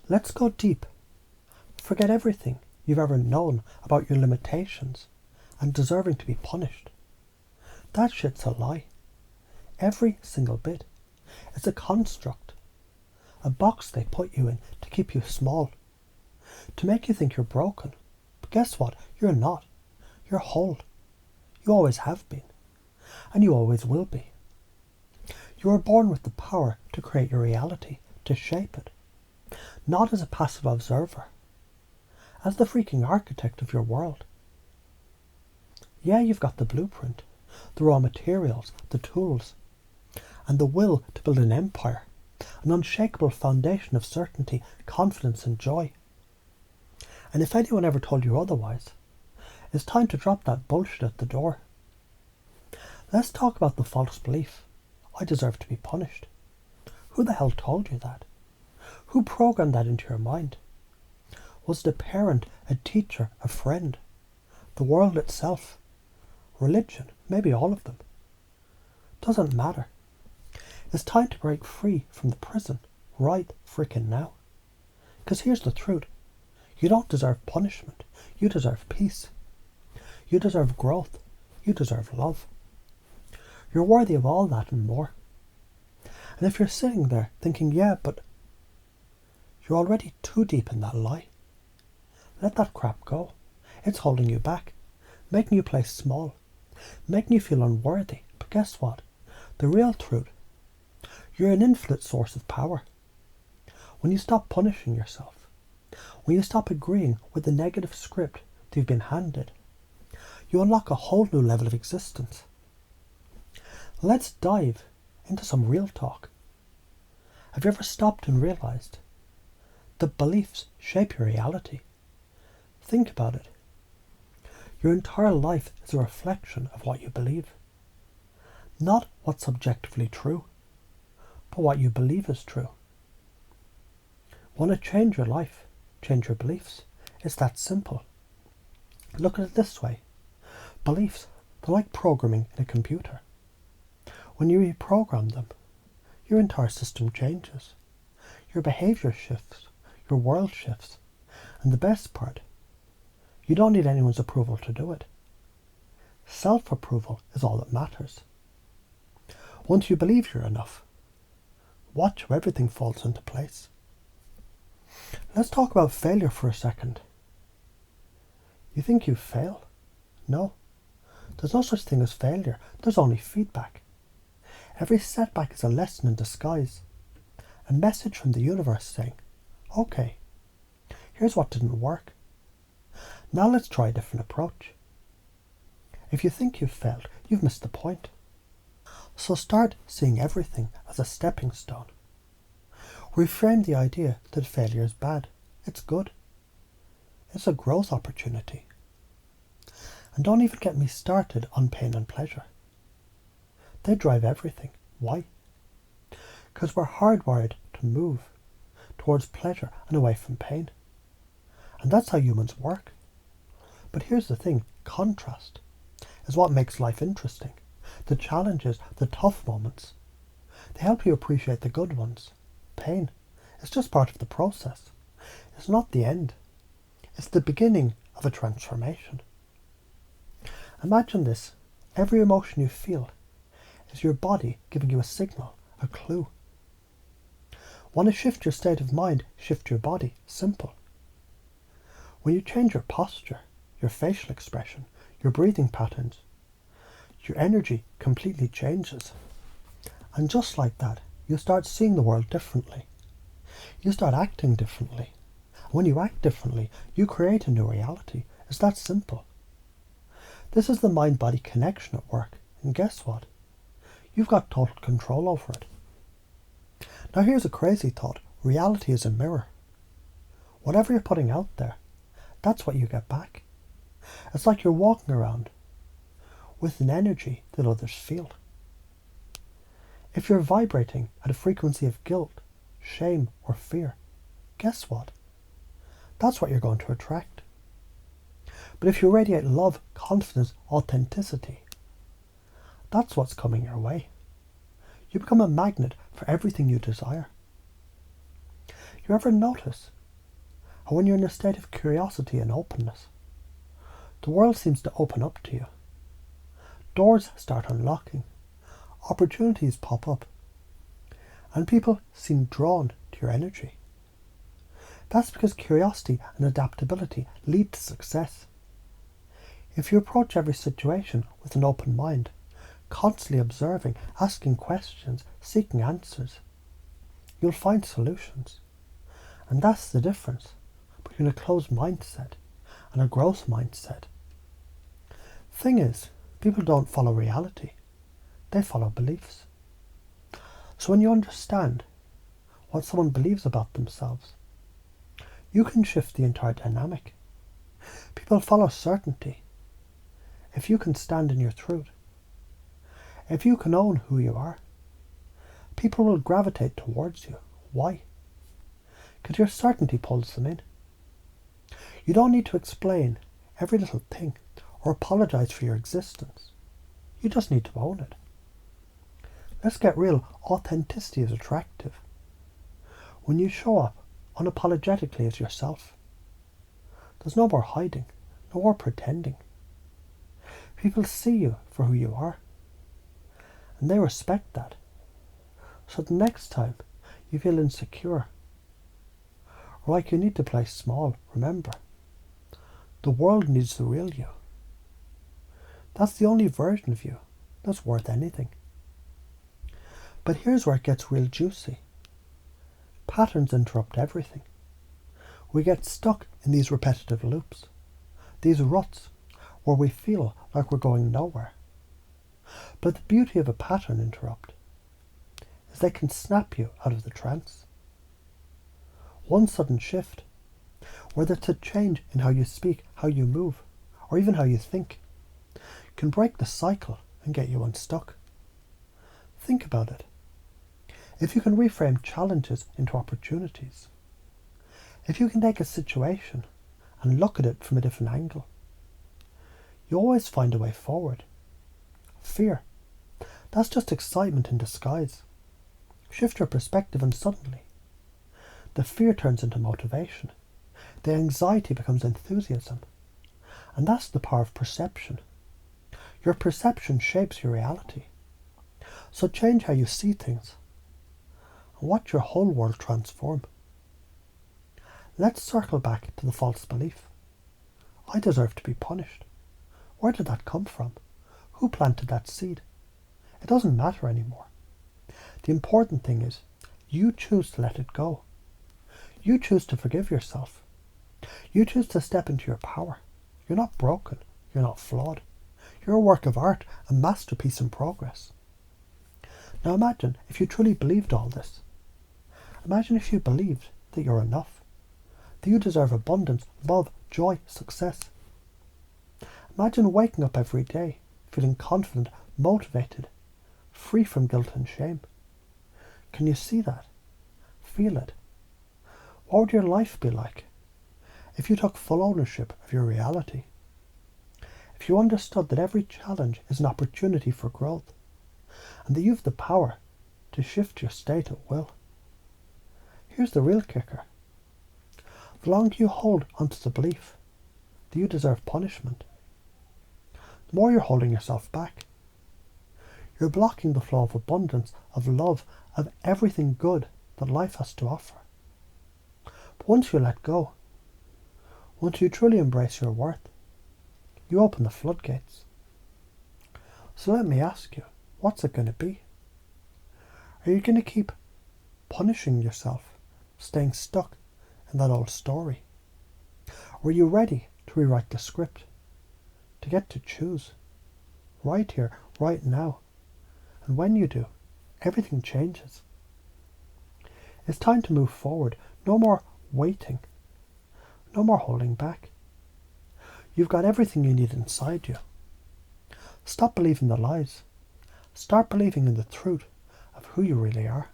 Let's go deep. Forget everything you've ever known about your limitations and deserving to be punished. That shit's a lie. Every single bit. It's a construct. A box they put you in to keep you small. To make you think you're broken. But guess what? You're not. You're whole. You always have been. And you always will be. You were born with the power to create your reality, to shape it. Not as a passive observer. As the freaking architect of your world. Yeah, you've got the blueprint, the raw materials, the tools, and the will to build an empire, an unshakable foundation of certainty, confidence and joy. And if anyone ever told you otherwise, it's time to drop that bullshit at the door. Let's talk about the false belief. I deserve to be punished. Who the hell told you that? Who programmed that into your mind? Was it a parent, a teacher, a friend? The world itself? Religion? Maybe all of them. Doesn't matter. It's time to break free from the prison right frickin' now. Because here's the truth. You don't deserve punishment. You deserve peace. You deserve growth. You deserve love. You're worthy of all that and more. And if you're sitting there thinking, yeah, but you're already too deep in that lie. Let that crap go. It's holding you back, making you play small, making you feel unworthy. But guess what? The real truth. You're an infinite source of power. When you stop punishing yourself, when you stop agreeing with the negative script that you've been handed, you unlock a whole new level of existence. Let's dive into some real talk. Have you ever stopped and realized that beliefs shape your reality? Think about it. Your entire life is a reflection of what you believe. Not what's objectively true, but what you believe is true. Want to change your life, change your beliefs? It's that simple. Look at it this way. Beliefs, they're like programming in a computer. When you reprogram them, your entire system changes. Your behaviour shifts, your world shifts. And the best part, you don't need anyone's approval to do it. Self-approval is all that matters. Once you believe you're enough, watch how everything falls into place. Let's talk about failure for a second. You think you fail? No. There's no such thing as failure. There's only feedback. Every setback is a lesson in disguise. A message from the universe saying, okay, here's what didn't work. Now let's try a different approach. If you think you've failed, you've missed the point. So start seeing everything as a stepping stone. Reframe the idea that failure is bad. It's good. It's a growth opportunity. And don't even get me started on pain and pleasure. They drive everything. Why? Because we're hardwired to move towards pleasure and away from pain. And that's how humans work. But here's the thing, contrast is what makes life interesting. The challenges, the tough moments, they help you appreciate the good ones. Pain is just part of the process. It's not the end. It's the beginning of a transformation. Imagine this. Every emotion you feel is your body giving you a signal, a clue. Want to shift your state of mind, shift your body. Simple. When you change your posture, your facial expression, your breathing patterns, your energy completely changes. And just like that, you start seeing the world differently. You start acting differently. And when you act differently, you create a new reality. It's that simple. This is the mind-body connection at work. And guess what? You've got total control over it. Now here's a crazy thought. Reality is a mirror. Whatever you're putting out there, that's what you get back. It's like you're walking around with an energy that others feel. If you're vibrating at a frequency of guilt, shame or fear, guess what? That's what you're going to attract. But if you radiate love, confidence, authenticity, that's what's coming your way. You become a magnet for everything you desire. You ever notice how when you're in a state of curiosity and openness, the world seems to open up to you? Doors start unlocking, opportunities pop up, and people seem drawn to your energy. That's because curiosity and adaptability lead to success. If you approach every situation with an open mind, constantly observing, asking questions, seeking answers, you'll find solutions. And that's the difference between a closed mindset and a growth mindset. Thing is, people don't follow reality, they follow beliefs. So when you understand what someone believes about themselves, you can shift the entire dynamic. People follow certainty. If you can stand in your truth, if you can own who you are, people will gravitate towards you. Why? Because your certainty pulls them in. You don't need to explain every little thing or apologize for your existence. You just need to own it. Let's get real. Authenticity is attractive. When you show up unapologetically as yourself, there's no more hiding, no more pretending. People see you for who you are, and they respect that. So the next time you feel insecure, or like you need to play small, remember, the world needs the real you. That's the only version of you that's worth anything. But here's where it gets real juicy. Patterns interrupt everything. We get stuck in these repetitive loops, these ruts, where we feel like we're going nowhere. But the beauty of a pattern interrupt is they can snap you out of the trance. One sudden shift, whether it's a change in how you speak, how you move, or even how you think, can break the cycle and get you unstuck. Think about it. If you can reframe challenges into opportunities, if you can take a situation and look at it from a different angle, you always find a way forward. Fear, that's just excitement in disguise. Shift your perspective and suddenly, the fear turns into motivation. The anxiety becomes enthusiasm. And that's the power of perception. Your perception shapes your reality. So change how you see things and watch your whole world transform. Let's circle back to the false belief. I deserve to be punished. Where did that come from? Who planted that seed? It doesn't matter anymore. The important thing is you choose to let it go. You choose to forgive yourself. You choose to step into your power. You're not broken. You're not flawed. You're a work of art, a masterpiece in progress. Now imagine if you truly believed all this. Imagine if you believed that you're enough, that you deserve abundance, love, joy, success. Imagine waking up every day feeling confident, motivated, free from guilt and shame. Can you see that? Feel it? What would your life be like if you took full ownership of your reality? If you understood that every challenge is an opportunity for growth, and that you have the power to shift your state at will. Here's the real kicker. The longer you hold onto the belief that you deserve punishment, the more you're holding yourself back. You're blocking the flow of abundance, of love, of everything good that life has to offer. But once you let go, once you truly embrace your worth, you open the floodgates. So let me ask you, what's it going to be? Are you going to keep punishing yourself, staying stuck in that old story? Or are you ready to rewrite the script, to get to choose, right here, right now? And when you do, everything changes. It's time to move forward. No more waiting. No more holding back. You've got everything you need inside you. Stop believing the lies. Start believing in the truth of who you really are.